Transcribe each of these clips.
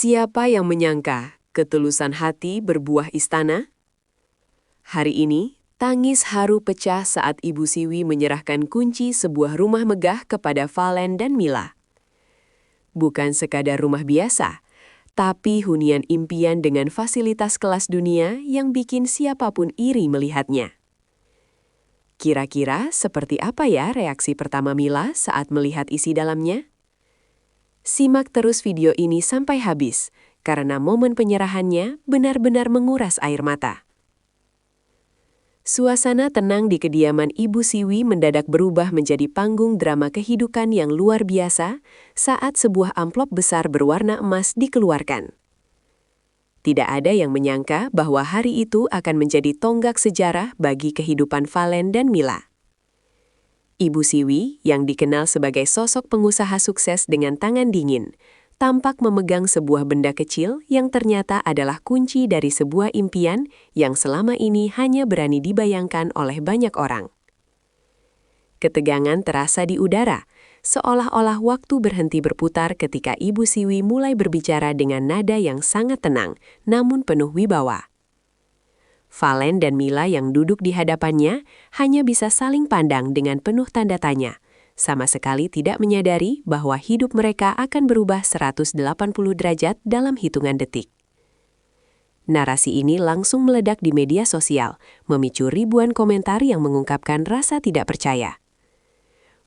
Siapa yang menyangka ketulusan hati berbuah istana? Hari ini, tangis haru pecah saat Ibu Siwi menyerahkan kunci sebuah rumah megah kepada Valen dan Mila. Bukan sekadar rumah biasa, tapi hunian impian dengan fasilitas kelas dunia yang bikin siapapun iri melihatnya. Kira-kira seperti apa ya reaksi pertama Mila saat melihat isi dalamnya? Simak terus video ini sampai habis, karena momen penyerahannya benar-benar menguras air mata. Suasana tenang di kediaman Ibu Siwi mendadak berubah menjadi panggung drama kehidupan yang luar biasa saat sebuah amplop besar berwarna emas dikeluarkan. Tidak ada yang menyangka bahwa hari itu akan menjadi tonggak sejarah bagi kehidupan Valen dan Mila. Ibu Siwi, yang dikenal sebagai sosok pengusaha sukses dengan tangan dingin, tampak memegang sebuah benda kecil yang ternyata adalah kunci dari sebuah impian yang selama ini hanya berani dibayangkan oleh banyak orang. Ketegangan terasa di udara, seolah-olah waktu berhenti berputar ketika Ibu Siwi mulai berbicara dengan nada yang sangat tenang, namun penuh wibawa. Valen dan Mila yang duduk di hadapannya hanya bisa saling pandang dengan penuh tanda tanya, sama sekali tidak menyadari bahwa hidup mereka akan berubah 180 derajat dalam hitungan detik. Narasi ini langsung meledak di media sosial, memicu ribuan komentar yang mengungkapkan rasa tidak percaya.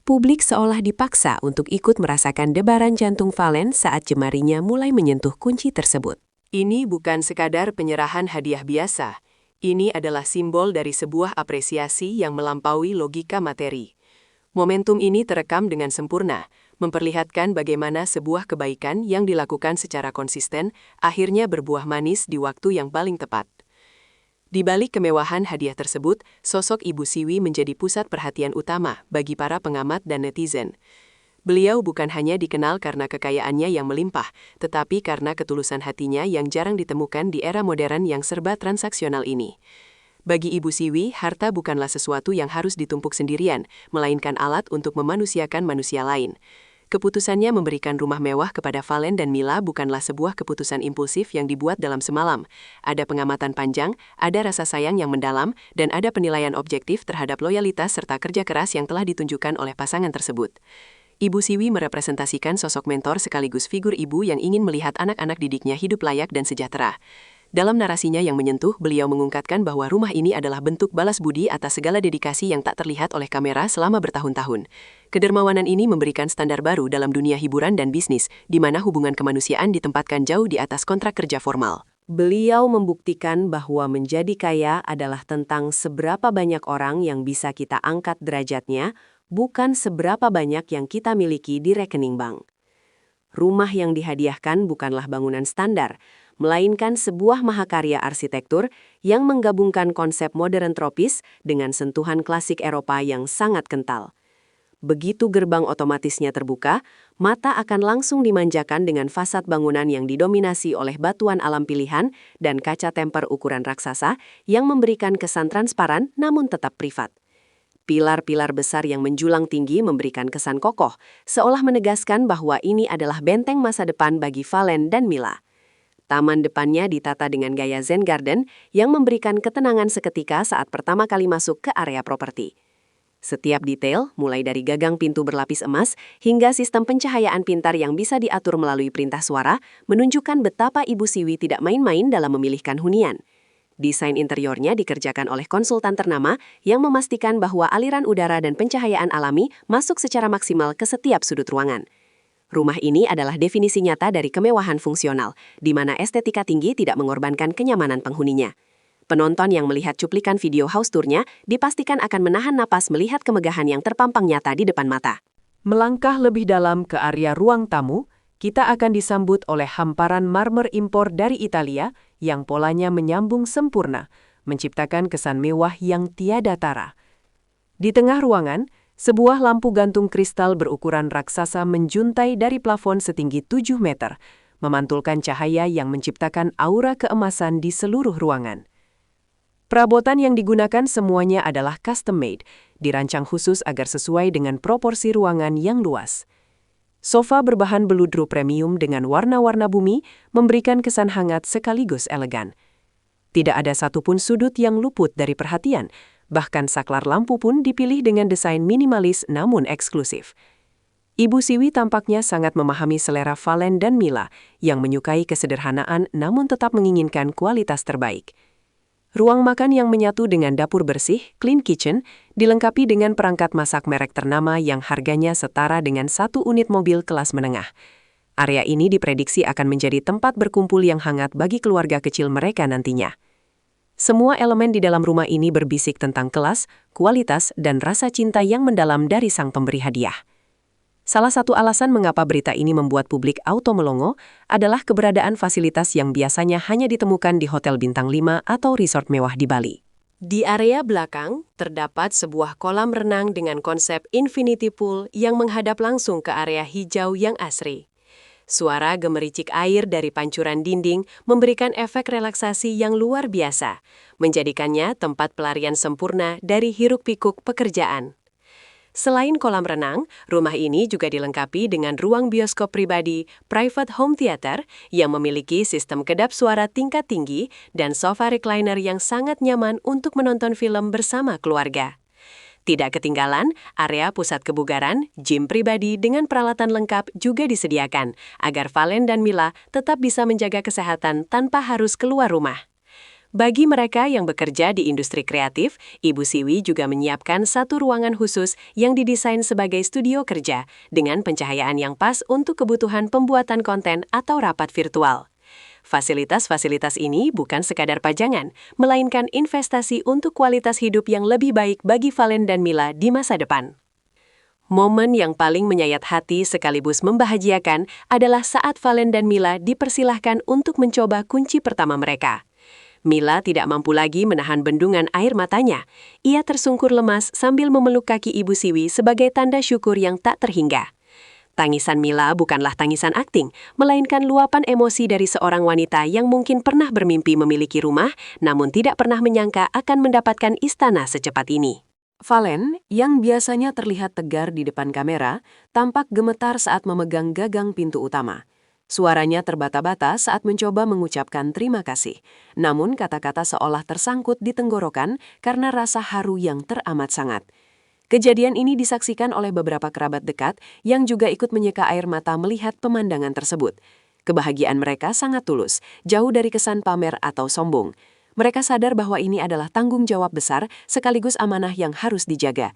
Publik seolah dipaksa untuk ikut merasakan debaran jantung Valen saat jemarinya mulai menyentuh kunci tersebut. Ini bukan sekadar penyerahan hadiah biasa. Ini adalah simbol dari sebuah apresiasi yang melampaui logika materi. Momentum ini terekam dengan sempurna, memperlihatkan bagaimana sebuah kebaikan yang dilakukan secara konsisten akhirnya berbuah manis di waktu yang paling tepat. Di balik kemewahan hadiah tersebut, sosok Ibu Siwi menjadi pusat perhatian utama bagi para pengamat dan netizen. Beliau bukan hanya dikenal karena kekayaannya yang melimpah, tetapi karena ketulusan hatinya yang jarang ditemukan di era modern yang serba transaksional ini. Bagi Ibu Siwi, harta bukanlah sesuatu yang harus ditumpuk sendirian, melainkan alat untuk memanusiakan manusia lain. Keputusannya memberikan rumah mewah kepada Valen dan Mila bukanlah sebuah keputusan impulsif yang dibuat dalam semalam. Ada pengamatan panjang, ada rasa sayang yang mendalam, dan ada penilaian objektif terhadap loyalitas serta kerja keras yang telah ditunjukkan oleh pasangan tersebut. Ibu Siwi merepresentasikan sosok mentor sekaligus figur ibu yang ingin melihat anak-anak didiknya hidup layak dan sejahtera. Dalam narasinya yang menyentuh, beliau mengungkapkan bahwa rumah ini adalah bentuk balas budi atas segala dedikasi yang tak terlihat oleh kamera selama bertahun-tahun. Kedermawanan ini memberikan standar baru dalam dunia hiburan dan bisnis, di mana hubungan kemanusiaan ditempatkan jauh di atas kontrak kerja formal. Beliau membuktikan bahwa menjadi kaya adalah tentang seberapa banyak orang yang bisa kita angkat derajatnya, bukan seberapa banyak yang kita miliki di rekening bank. Rumah yang dihadiahkan bukanlah bangunan standar, melainkan sebuah mahakarya arsitektur yang menggabungkan konsep modern tropis dengan sentuhan klasik Eropa yang sangat kental. Begitu gerbang otomatisnya terbuka, mata akan langsung dimanjakan dengan fasad bangunan yang didominasi oleh batuan alam pilihan dan kaca temper ukuran raksasa yang memberikan kesan transparan namun tetap privat. Pilar-pilar besar yang menjulang tinggi memberikan kesan kokoh, seolah menegaskan bahwa ini adalah benteng masa depan bagi Valen dan Mila. Taman depannya ditata dengan gaya Zen Garden yang memberikan ketenangan seketika saat pertama kali masuk ke area properti. Setiap detail, mulai dari gagang pintu berlapis emas hingga sistem pencahayaan pintar yang bisa diatur melalui perintah suara, menunjukkan betapa Ibu Siwi tidak main-main dalam memilihkan hunian. Desain interiornya dikerjakan oleh konsultan ternama yang memastikan bahwa aliran udara dan pencahayaan alami masuk secara maksimal ke setiap sudut ruangan. Rumah ini adalah definisi nyata dari kemewahan fungsional, di mana estetika tinggi tidak mengorbankan kenyamanan penghuninya. Penonton yang melihat cuplikan video house tour-nya dipastikan akan menahan napas melihat kemegahan yang terpampang nyata di depan mata. Melangkah lebih dalam ke area ruang tamu, kita akan disambut oleh hamparan marmer impor dari Italia yang polanya menyambung sempurna, menciptakan kesan mewah yang tiada tara. Di tengah ruangan, sebuah lampu gantung kristal berukuran raksasa menjuntai dari plafon setinggi 7 meter, memantulkan cahaya yang menciptakan aura keemasan di seluruh ruangan. Perabotan yang digunakan semuanya adalah custom-made, dirancang khusus agar sesuai dengan proporsi ruangan yang luas. Sofa berbahan beludru premium dengan warna-warna bumi memberikan kesan hangat sekaligus elegan. Tidak ada satupun sudut yang luput dari perhatian, bahkan saklar lampu pun dipilih dengan desain minimalis namun eksklusif. Ibu Siwi tampaknya sangat memahami selera Valen dan Mila yang menyukai kesederhanaan namun tetap menginginkan kualitas terbaik. Ruang makan yang menyatu dengan dapur bersih, clean kitchen, dilengkapi dengan perangkat masak merek ternama yang harganya setara dengan satu unit mobil kelas menengah. Area ini diprediksi akan menjadi tempat berkumpul yang hangat bagi keluarga kecil mereka nantinya. Semua elemen di dalam rumah ini berbisik tentang kelas, kualitas, dan rasa cinta yang mendalam dari sang pemberi hadiah. Salah satu alasan mengapa berita ini membuat publik auto melongo adalah keberadaan fasilitas yang biasanya hanya ditemukan di hotel bintang 5 atau resort mewah di Bali. Di area belakang, terdapat sebuah kolam renang dengan konsep infinity pool yang menghadap langsung ke area hijau yang asri. Suara gemericik air dari pancuran dinding memberikan efek relaksasi yang luar biasa, menjadikannya tempat pelarian sempurna dari hiruk-pikuk pekerjaan. Selain kolam renang, rumah ini juga dilengkapi dengan ruang bioskop pribadi, private home theater, yang memiliki sistem kedap suara tingkat tinggi dan sofa recliner yang sangat nyaman untuk menonton film bersama keluarga. Tidak ketinggalan, area pusat kebugaran, gym pribadi dengan peralatan lengkap juga disediakan, agar Valen dan Mila tetap bisa menjaga kesehatan tanpa harus keluar rumah. Bagi mereka yang bekerja di industri kreatif, Ibu Siwi juga menyiapkan satu ruangan khusus yang didesain sebagai studio kerja dengan pencahayaan yang pas untuk kebutuhan pembuatan konten atau rapat virtual. Fasilitas-fasilitas ini bukan sekadar pajangan, melainkan investasi untuk kualitas hidup yang lebih baik bagi Valen dan Mila di masa depan. Momen yang paling menyayat hati sekaligus membahagiakan adalah saat Valen dan Mila dipersilahkan untuk mencoba kunci pertama mereka. Mila tidak mampu lagi menahan bendungan air matanya. Ia tersungkur lemas sambil memeluk kaki Ibu Siwi sebagai tanda syukur yang tak terhingga. Tangisan Mila bukanlah tangisan akting, melainkan luapan emosi dari seorang wanita yang mungkin pernah bermimpi memiliki rumah, namun tidak pernah menyangka akan mendapatkan istana secepat ini. Valen, yang biasanya terlihat tegar di depan kamera, tampak gemetar saat memegang gagang pintu utama. Suaranya terbata-bata saat mencoba mengucapkan terima kasih, namun kata-kata seolah tersangkut di tenggorokan karena rasa haru yang teramat sangat. Kejadian ini disaksikan oleh beberapa kerabat dekat yang juga ikut menyeka air mata melihat pemandangan tersebut. Kebahagiaan mereka sangat tulus, jauh dari kesan pamer atau sombong. Mereka sadar bahwa ini adalah tanggung jawab besar sekaligus amanah yang harus dijaga.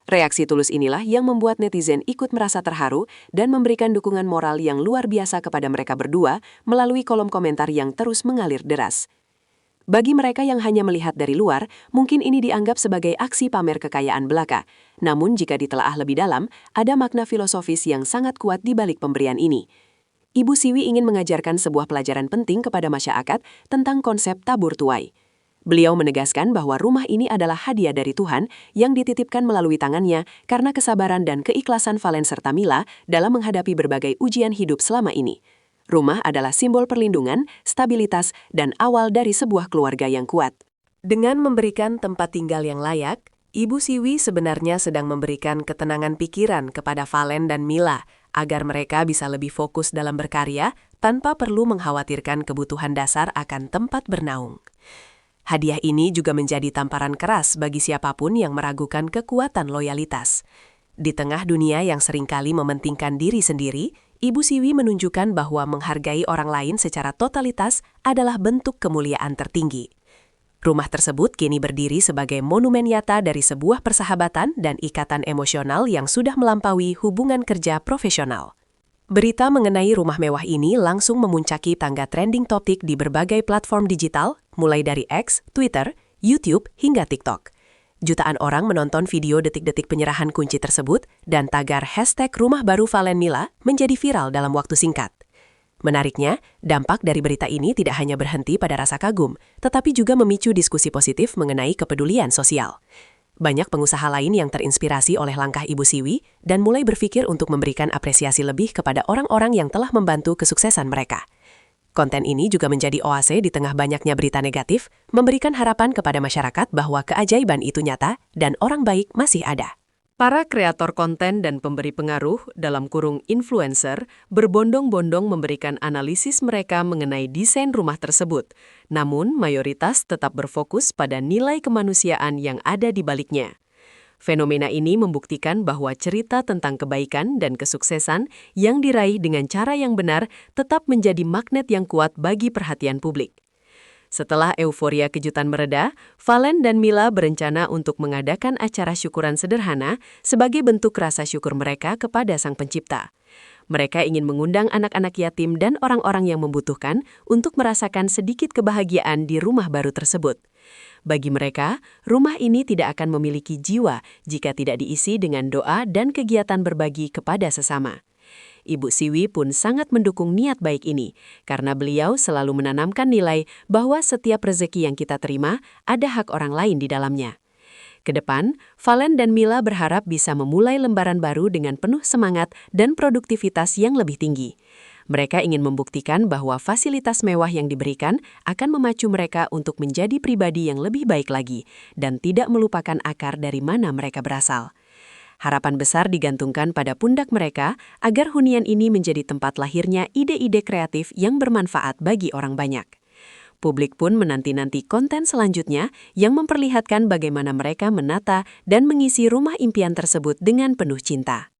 Reaksi tulus inilah yang membuat netizen ikut merasa terharu dan memberikan dukungan moral yang luar biasa kepada mereka berdua melalui kolom komentar yang terus mengalir deras. Bagi mereka yang hanya melihat dari luar, mungkin ini dianggap sebagai aksi pamer kekayaan belaka. Namun jika ditelaah lebih dalam, ada makna filosofis yang sangat kuat di balik pemberian ini. Ibu Siwi ingin mengajarkan sebuah pelajaran penting kepada masyarakat tentang konsep tabur tuai. Beliau menegaskan bahwa rumah ini adalah hadiah dari Tuhan yang dititipkan melalui tangannya karena kesabaran dan keikhlasan Valen serta Mila dalam menghadapi berbagai ujian hidup selama ini. Rumah adalah simbol perlindungan, stabilitas, dan awal dari sebuah keluarga yang kuat. Dengan memberikan tempat tinggal yang layak, Ibu Siwi sebenarnya sedang memberikan ketenangan pikiran kepada Valen dan Mila agar mereka bisa lebih fokus dalam berkarya tanpa perlu mengkhawatirkan kebutuhan dasar akan tempat bernaung. Hadiah ini juga menjadi tamparan keras bagi siapapun yang meragukan kekuatan loyalitas. Di tengah dunia yang seringkali mementingkan diri sendiri, Ibu Siwi menunjukkan bahwa menghargai orang lain secara totalitas adalah bentuk kemuliaan tertinggi. Rumah tersebut kini berdiri sebagai monumen nyata dari sebuah persahabatan dan ikatan emosional yang sudah melampaui hubungan kerja profesional. Berita mengenai rumah mewah ini langsung memuncaki tangga trending topik di berbagai platform digital, mulai dari X, Twitter, YouTube, hingga TikTok. Jutaan orang menonton video detik-detik penyerahan kunci tersebut dan tagar #rumah baru Valen Mila menjadi viral dalam waktu singkat. Menariknya, dampak dari berita ini tidak hanya berhenti pada rasa kagum, tetapi juga memicu diskusi positif mengenai kepedulian sosial. Banyak pengusaha lain yang terinspirasi oleh langkah Ibu Siwi dan mulai berpikir untuk memberikan apresiasi lebih kepada orang-orang yang telah membantu kesuksesan mereka. Konten ini juga menjadi oase di tengah banyaknya berita negatif, memberikan harapan kepada masyarakat bahwa keajaiban itu nyata dan orang baik masih ada. Para kreator konten dan pemberi pengaruh dalam kurung influencer berbondong-bondong memberikan analisis mereka mengenai desain rumah tersebut. Namun, mayoritas tetap berfokus pada nilai kemanusiaan yang ada di baliknya. Fenomena ini membuktikan bahwa cerita tentang kebaikan dan kesuksesan yang diraih dengan cara yang benar tetap menjadi magnet yang kuat bagi perhatian publik. Setelah euforia kejutan mereda, Valen dan Mila berencana untuk mengadakan acara syukuran sederhana sebagai bentuk rasa syukur mereka kepada Sang Pencipta. Mereka ingin mengundang anak-anak yatim dan orang-orang yang membutuhkan untuk merasakan sedikit kebahagiaan di rumah baru tersebut. Bagi mereka, rumah ini tidak akan memiliki jiwa jika tidak diisi dengan doa dan kegiatan berbagi kepada sesama. Ibu Siwi pun sangat mendukung niat baik ini, karena beliau selalu menanamkan nilai bahwa setiap rezeki yang kita terima ada hak orang lain di dalamnya. Kedepan, Valen dan Mila berharap bisa memulai lembaran baru dengan penuh semangat dan produktivitas yang lebih tinggi. Mereka ingin membuktikan bahwa fasilitas mewah yang diberikan akan memacu mereka untuk menjadi pribadi yang lebih baik lagi dan tidak melupakan akar dari mana mereka berasal. Harapan besar digantungkan pada pundak mereka agar hunian ini menjadi tempat lahirnya ide-ide kreatif yang bermanfaat bagi orang banyak. Publik pun menanti-nanti konten selanjutnya yang memperlihatkan bagaimana mereka menata dan mengisi rumah impian tersebut dengan penuh cinta.